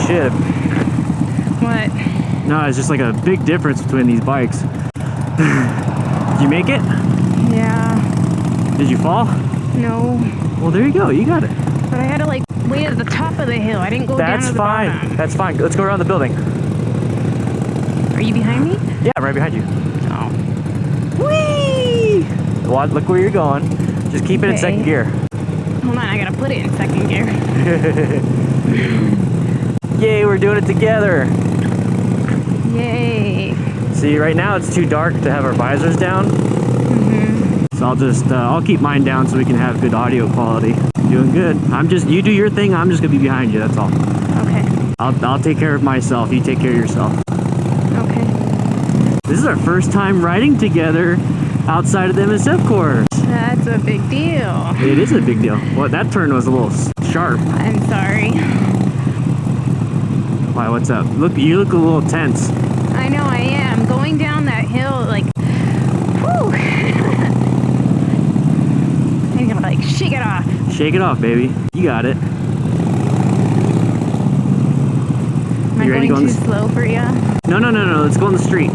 shit. What? No, it's just like a big difference between these bikes. Did you make it? Yeah. Did you fall? No. Well, there you go. You got it. But I had to like wait at the top of the hill. I didn't go down to the bottom. That's fine. That's fine. Let's go around the building. Are you behind me? Yeah, I'm right behind you. Oh. Whee! Well, look where you're going. Just keep it in second gear. Hold on, I gotta put it in second gear. Yay, we're doing it together. Yay. See, right now it's too dark to have our visors down. So I'll keep mine down so we can have good audio quality. Doing good. You do your thing, I'm just gonna be behind you, that's all. Okay. I'll take care of myself, you take care of yourself. Okay. This is our first time riding together outside of the MSF course. That's a big deal. It is a big deal. Well, that turn was a little sharp. I'm sorry. Why, what's up? You look a little tense. I know I am. Going down that hill, like, whew. I'm gonna like shake it off. Shake it off, baby. You got it. Am I going too slow for you? No. Let's go on the street.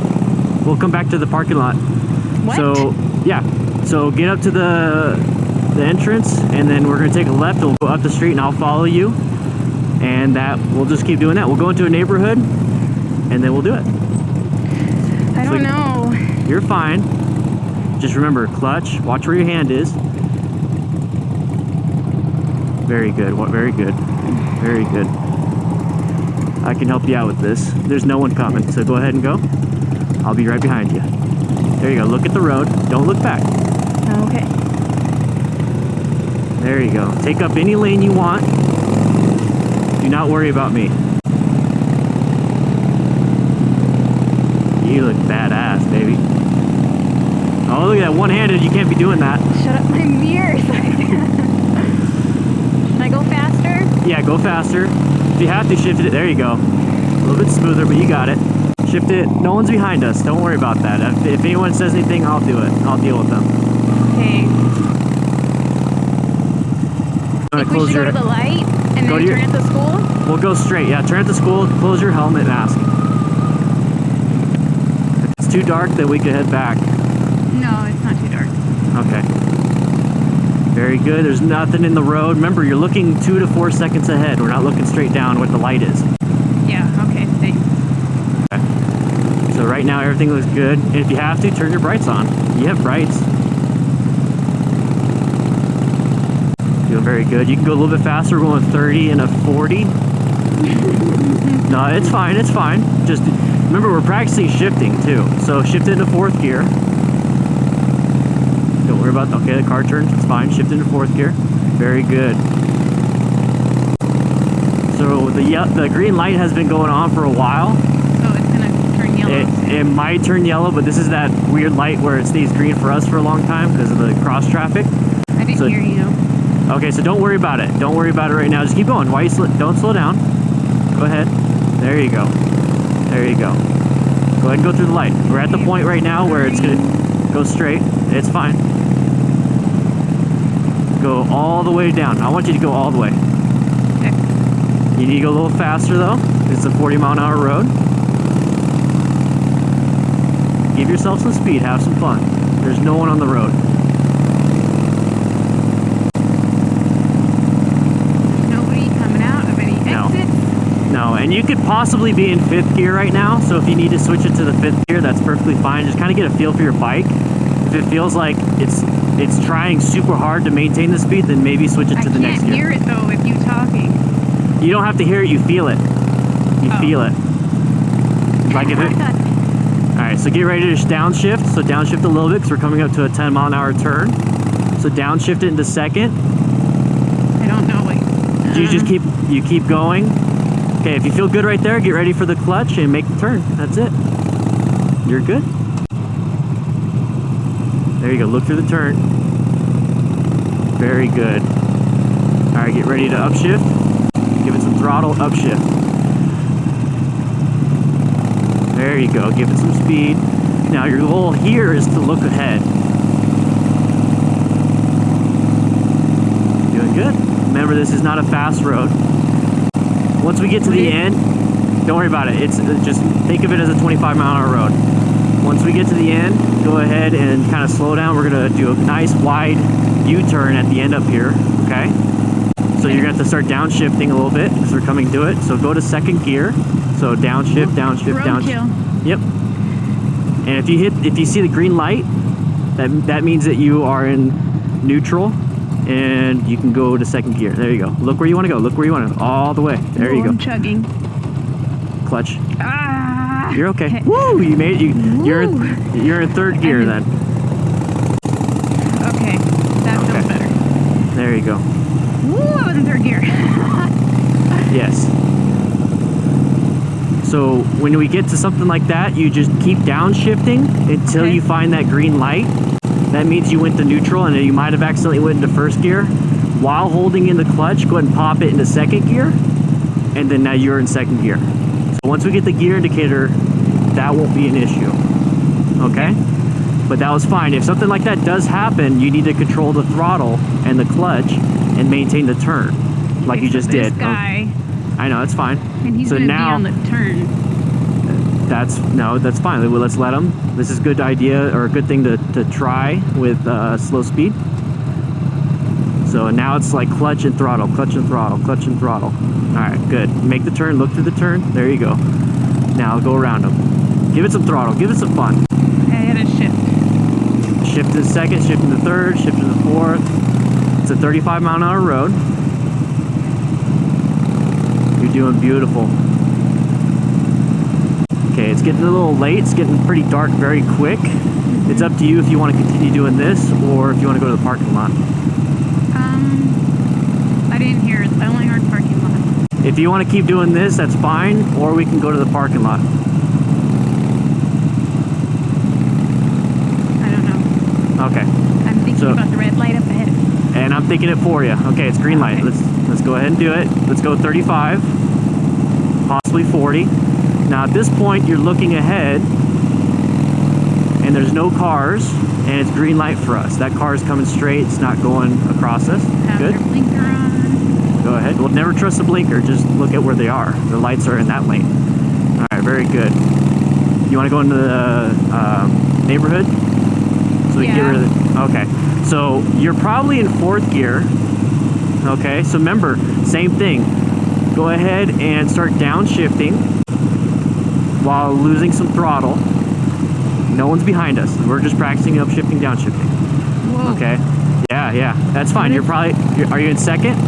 We'll come back to the parking lot. What? So, yeah. So get up to the entrance, and then we're gonna take a left. We'll go up the street, and I'll follow you. And we'll just keep doing that. We'll go into a neighborhood, and then we'll do it. I don't know. You're fine. Just remember, clutch. Watch where your hand is. Very good. Very good. Very good. I can help you out with this. There's no one coming, so go ahead and go. I'll be right behind you. There you go. Look at the road. Don't look back. Okay. There you go. Take up any lane you want. Do not worry about me. You look badass, baby. Oh, look at that. One-handed. You can't be doing that. Shut up my mirrors. Should I go faster? Yeah, go faster. If you have to, shift it. There you go. A little bit smoother, but you got it. Shift it. No one's behind us. Don't worry about that. If anyone says anything, I'll do it. I'll deal with them. Okay. I think we should go to the light and then turn at the school? We'll go straight. Yeah, turn at the school. Close your helmet mask. If it's too dark, then we can head back. No, it's not too dark. Okay. Very good. There's nothing in the road. Remember, you're looking 2 to 4 seconds ahead. We're not looking straight down what the light is. Yeah, okay, thanks. Okay. So right now, everything looks good. And if you have to, turn your brights on. You have brights. Doing very good. You can go a little bit faster. We're going 30 and a 40. No, it's fine. It's fine. Just remember, we're practicing shifting too. So shift into 4th gear. Don't worry about, okay, the car turns, it's fine. Shift into 4th gear. Very good. So the green light has been going on for a while. So it's gonna turn yellow. It might turn yellow, but this is that weird light where it stays green for us for a long time because of the cross traffic. I didn't hear you. Okay, so don't worry about it. Don't worry about it right now. Just keep going. Why don't slow down. Go ahead. There you go. There you go. Go ahead and go through the light. We're at the point right now where it's gonna go straight. It's fine. Go all the way down. I want you to go all the way. Okay. You need to go a little faster though. It's a 40-mile-an-hour road. Give yourself some speed. Have some fun. There's no one on the road. Nobody coming out of any exits? No, and you could possibly be in 5th gear right now. So if you need to switch it to the 5th gear, that's perfectly fine. Just kind of get a feel for your bike. If it feels like it's trying super hard to maintain the speed, then maybe switch it to the next gear. I can't hear it though with you talking. You don't have to hear it, you feel it. You feel it. Like if it... Alright, so get ready to downshift. So downshift a little bit because we're coming up to a 10-mile-an-hour turn. So downshift it into 2nd. I don't know. Wait. You just keep going. Okay, if you feel good right there, get ready for the clutch and make the turn. That's it. You're good. There you go. Look through the turn. Very good. All right, get ready to upshift. Give it some throttle, upshift. There you go. Give it some speed. Now your goal here is to look ahead. Doing good. Remember, this is not a fast road. once we get to the end, don't worry about it. It's just think of it as a 25-mile-an-hour road. Once we get to the end, go ahead and kind of slow down. We're gonna do a nice wide U-turn at the end up here, okay? So you're gonna have to start downshifting a little bit because we're coming to it. So go to second gear. So downshift, downshift, downshift. Yep. And if you see the green light, that means that you are in neutral, and you can go to second gear. There you go. Look where you want to go. Look where you want to go. All the way. There you go. I'm chugging. Clutch. Ah. You're okay. Woo! You made it. You're in third gear then. Okay, that feels better. There you go. Woo! I was in third gear. Yes. So when we get to something like that, you just keep downshifting until you find that green light. That means you went to neutral, and you might have accidentally went into first gear. While holding in the clutch, go ahead and pop it into second gear, and then now you're in second gear. So once we get the gear indicator, that won't be an issue. Okay? But that was fine. If something like that does happen, you need to control the throttle and the clutch and maintain the turn, like you just did. This guy. I know, it's fine. And he's gonna be on the turn. That's fine. Let's let him. This is a good idea, or a good thing to try with slow speed. So now it's like clutch and throttle, clutch and throttle, clutch and throttle. All right, good. Make the turn, look through the turn. There you go. Now go around him. Give it some throttle, give it some fun. I gotta shift. Shift to the second, shift to the third, shift to the fourth. It's a 35-mile-an-hour road. You're doing beautiful. Okay, it's getting a little late. It's getting pretty dark very quick. It's up to you if you want to continue doing this or if you want to go to the parking lot. I didn't hear it. I only heard parking lot. If you want to keep doing this, that's fine, or we can go to the parking lot. I don't know. Okay. I'm thinking about the red light up ahead. And I'm thinking it for you. Okay, it's green light. Let's go ahead and do it. Let's go 35, possibly 40. Now at this point, you're looking ahead, and there's no cars, and it's green light for us. That car is coming straight. It's not going across us. Good. Have their blinker on. Go ahead. Well, never trust the blinker. Just look at where they are. The lights are in that lane. All right, very good. You want to go into the neighborhood? So we can get rid of it. Okay. So you're probably in fourth gear. Okay. So remember, same thing. Go ahead and start downshifting while losing some throttle. No one's behind us. We're just practicing upshifting, downshifting. Whoa. Okay. Yeah. That's fine. Are you in second?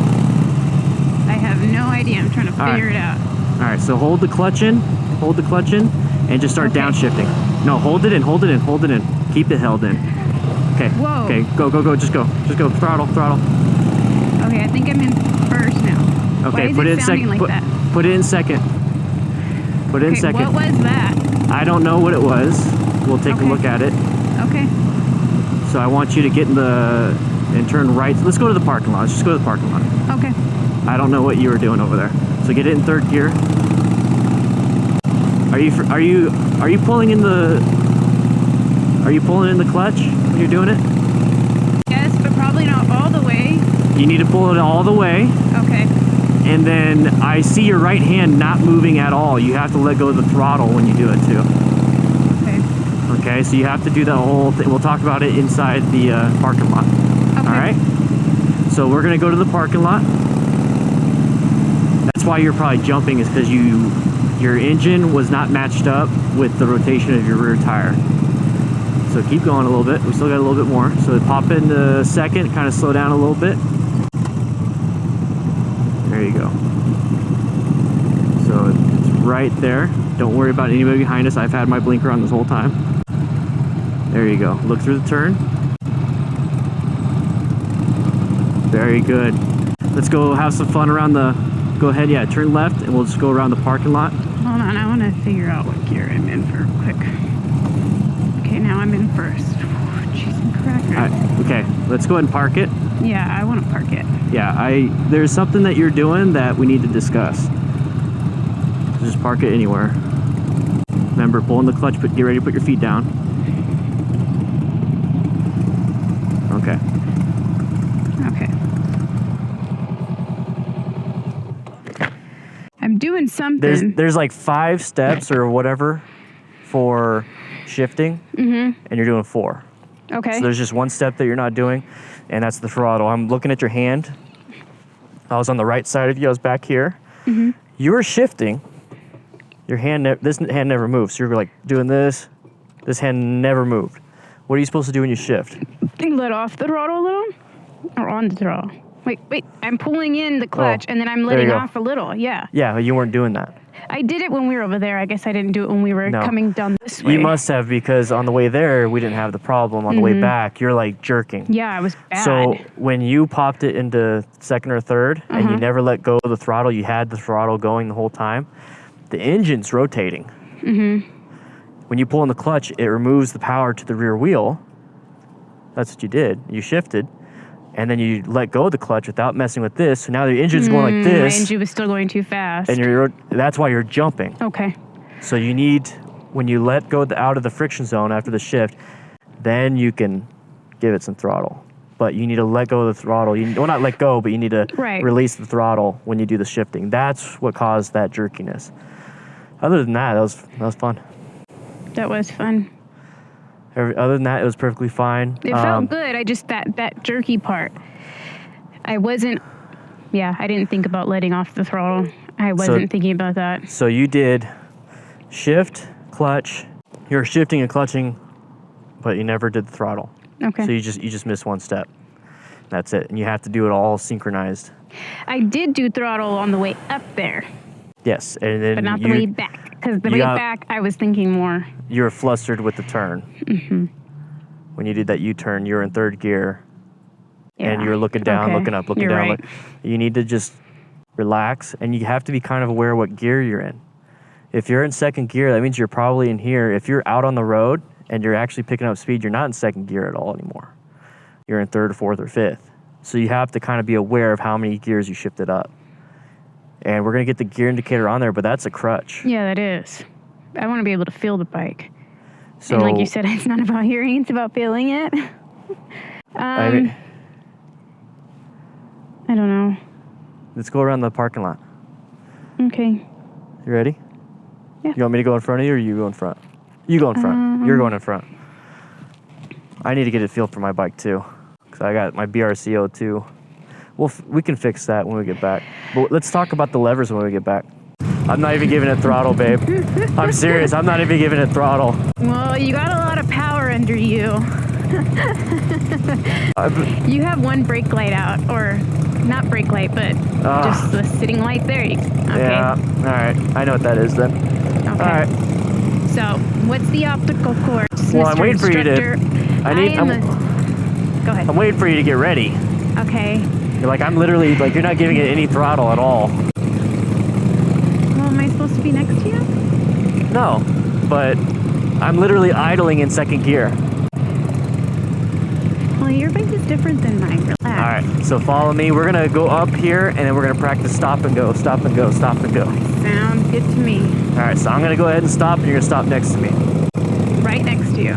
I have no idea. I'm trying to figure it out. All right. So hold the clutch in. Hold the clutch in, and just start downshifting. No, hold it in. Hold it in. Hold it in. Keep it held in. Okay. Whoa. Okay. Go. Just go. Throttle. Okay. I think I'm in first now. Okay. Why Put is it in second. like that? Put it in second. Put it in second. What was that? I don't know what it was. We'll take a look at it. Okay. So I want you to get in and turn right. Let's go to the parking lot. Let's just go to the parking lot. Okay. I don't know what you were doing over there. So get it in third gear. Are you pulling in the clutch when you're doing it? Yes, but probably not all the way. You need to pull it all the way. Okay. And then I see your right hand not moving at all. You have to let go of the throttle when you do it too. Okay. Okay, so you have to do that whole thing. We'll talk about it inside the parking lot. Okay. All right? So we're going to go to the parking lot. That's why you're probably jumping, is because your engine was not matched up with the rotation of your rear tire. So keep going a little bit. We still got a little bit more. So pop into second, kind of slow down a little bit. There you go. So it's right there. Don't worry about anybody behind us. I've had my blinker on this whole time. There you go. Look through the turn. Very good. Let's go have some fun around the... Go ahead, turn left, and we'll just go around the parking lot. Hold on, I want to figure out what gear I'm in for quick. Okay, now I'm in first. Cheese and crackers. Okay, let's go ahead and park it. Yeah, I want to park it. Yeah, there's something that you're doing that we need to discuss. Just park it anywhere. Remember, pull in the clutch, get ready to put your feet down. Okay. I'm doing something. There's like 5 steps or whatever for shifting, and you're doing 4. Okay. So there's just 1 step that you're not doing, and that's the throttle. I'm looking at your hand. I was on the right side of you. I was back here. You were shifting. Your hand, this hand never moved. So you're like doing this. This hand never moved. What are you supposed to do when you shift? Let off the throttle a little, or on the throttle. Wait. I'm pulling in the clutch, and then I'm letting off a little. Yeah. Yeah, you weren't doing that. I did it when we were over there. I guess I didn't do it when we were coming down this way. You must have, because on the way there, we didn't have the problem. On the way back, you're like jerking. Yeah, it was bad. So when you popped it into second or third, and you never let go of the throttle, you had the throttle going the whole time, the engine's rotating. When you pull in the clutch, it removes the power to the rear wheel. That's what you did. You shifted. And then you let go of the clutch without messing with this. So now the engine's going like this. My engine was still going too fast. And that's why you're jumping. Okay. So you need, when you let go out of the friction zone after the shift, then you can give it some throttle. But you need to let go of the throttle. Well, not let go, but you need to release the throttle when you do the shifting. That's what caused that jerkiness. Other than that, that was fun. That was fun. Other than that, it was perfectly fine. It felt good. I just, that jerky part. I didn't think about letting off the throttle. I wasn't thinking about that. So you did shift, clutch. You were shifting and clutching, but you never did the throttle. Okay. So you just missed 1 step. That's it. And you have to do it all synchronized. I did do throttle on the way up there. Yes. And then but not the way back. Because the way back, I was thinking more. You were flustered with the turn. When you did that U-turn, you were in 3rd gear. Yeah. And you were looking down, looking up, looking down. Right. You need to just relax. And you have to be kind of aware of what gear you're in. If you're in 2nd gear, that means you're probably in here. If you're out on the road and you're actually picking up speed, you're not in 2nd gear at all anymore. You're in 3rd, 4th, or 5th. So you have to kind of be aware of how many gears you shifted up. And we're going to get the gear indicator on there, but that's a crutch. Yeah, that is. I want to be able to feel the bike. So, and like you said, it's not about hearing, it's about feeling it. I don't know. Let's go around the parking lot. Okay. You ready? Yeah. You want me to go in front of you, or you go in front? You go in front. You're going in front. I need to get a feel for my bike, too. Because I got my BRCO, too. We can fix that when we get back. But let's talk about the levers when we get back. I'm not even giving it throttle, babe. I'm serious. I'm not even giving it throttle. Well, you got a lot of power under you. You have 1 brake light out, or not brake light, but just the sitting light there. Okay. Yeah. All right. I know what that is then. Okay. All right. So, what's the obstacle course, Well, Mr. I'm waiting for you to. Go ahead. I'm waiting for you to get ready. Okay. You're like, I'm literally, like, you're not giving it any throttle at all. Well, am I supposed to be next to you? No, but I'm literally idling in 2nd gear. Well, your bike is different than mine. Relax. All right, so follow me. We're going to go up here, and then we're going to practice stop and go, stop and go, stop and go. Sounds good to me. All right, so I'm going to go ahead and stop, and you're going to stop next to me. Right next to you.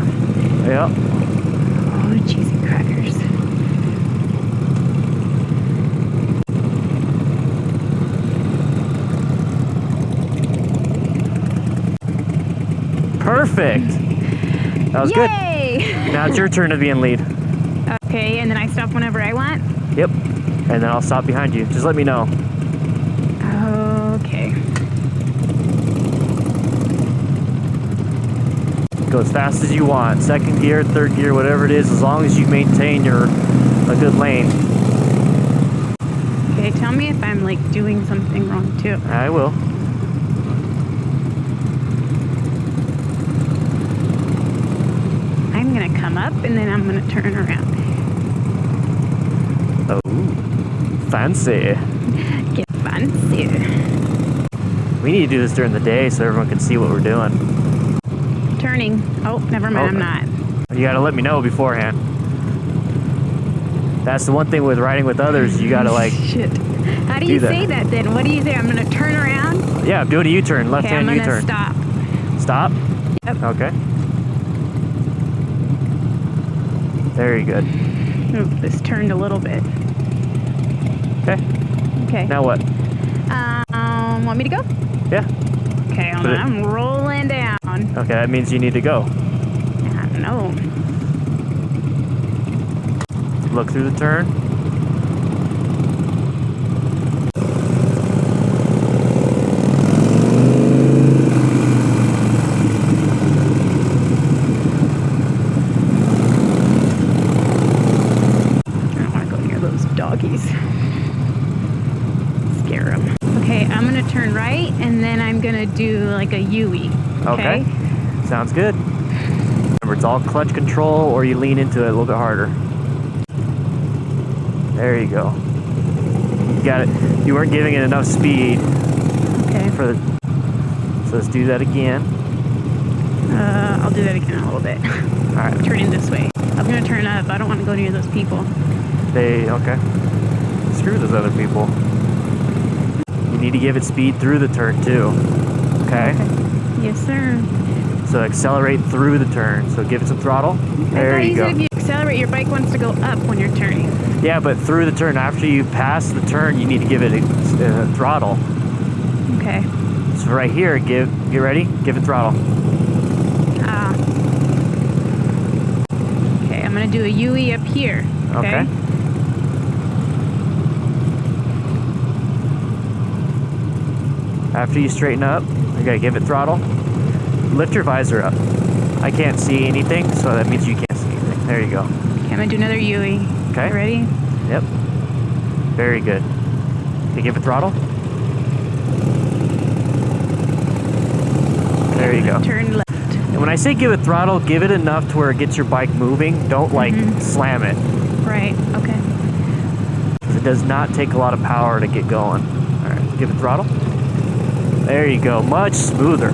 Yep. Oh, cheese and crackers. Perfect. That was good. Now it's your turn to be in lead. Okay, and then I stop whenever I want? Yep. And then I'll stop behind you. Just let me know. Okay. Go as fast as you want. 2nd gear, 3rd gear, whatever it is, as long as you maintain a good lane. Okay, tell me if I'm like doing something wrong too. I will. I'm gonna come up and then I'm gonna turn around. Oh, fancy. Get fancy. We need to do this during the day so everyone can see what we're doing. Turning. Oh, never mind, I'm not. You gotta let me know beforehand. That's the one thing with riding with others, you gotta like... Shit. How do you say that then? What do you say? I'm gonna turn around? Yeah, I'm doing a U-turn, left-hand U-turn. I'm gonna stop. Stop? Yep. Okay. Very good. Oop, this turned a little bit. Okay. Okay. Now what? Want me to go? Yeah. Okay, hold on. I'm rolling down. Okay, that means you need to go. I don't know. Look through the turn. Doggies. Scare them. Okay, I'm gonna turn right and then I'm gonna do like a U-E. Okay? Sounds good. Remember, it's all clutch control or you lean into it a little bit harder. There you go. You got it. You weren't giving it enough speed. Okay. So let's do that again. I'll do that again in a little bit. Alright. Turning this way. I'm gonna turn up. I don't want to go near those people. Okay. Screw those other people. You need to give it speed through the turn too. Okay? Yes, sir. So accelerate through the turn. So give it some throttle. There you go. If you accelerate, your bike wants to go up when you're turning. Yeah, but through the turn, after you pass the turn, you need to give it a throttle. Okay. So right here, get ready, give it throttle. Okay, I'm gonna do a UE up here. Okay. After you straighten up, you gotta give it throttle. Lift your visor up. I can't see anything, so that means you can't see anything. There you go. Okay, I'm gonna do another UE. Okay. Ready? Yep. Very good. You give it throttle. There you go. Turn left. And when I say give it throttle, give it enough to where it gets your bike moving. Don't slam it. Right. Okay. It does not take a lot of power to get going. All right, give it throttle. There you go, much smoother.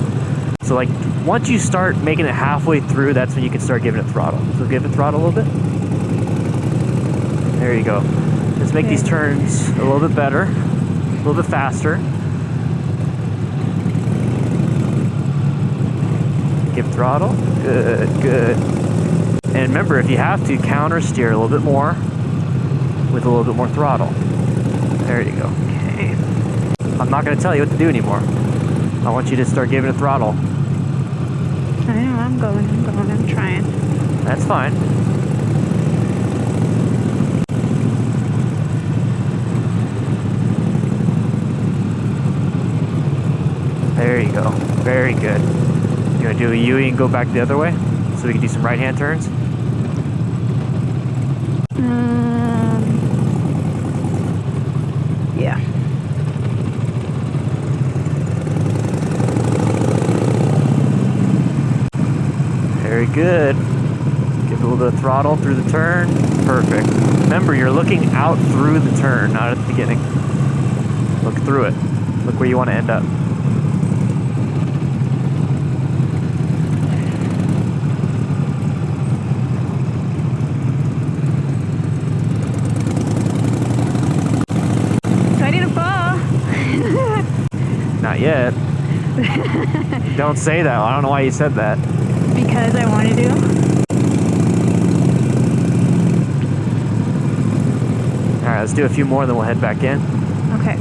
So like once you start making it halfway through, that's when you can start giving it throttle. So give it throttle a little bit. There you go. Let's make these turns a little bit better, a little bit faster. Give throttle. Good, good. And remember, if you have to, counter steer a little bit more with a little bit more throttle. There you go. Okay. I'm not going to tell you what to do anymore. I want you to start giving it throttle. I know, I'm trying. That's fine. There you go. Very good. You want to do a UE and go back the other way? So we can do some right-hand turns? Yeah. Very good. Give it a little bit of throttle through the turn. Perfect. Remember, you're looking out through the turn, not at the beginning. Look through it. Look where you want to end up. So I didn't fall. Not yet. Don't say that. I don't know why you said that. Because I wanted to. All right, let's do a few more, then we'll head back in. Okay.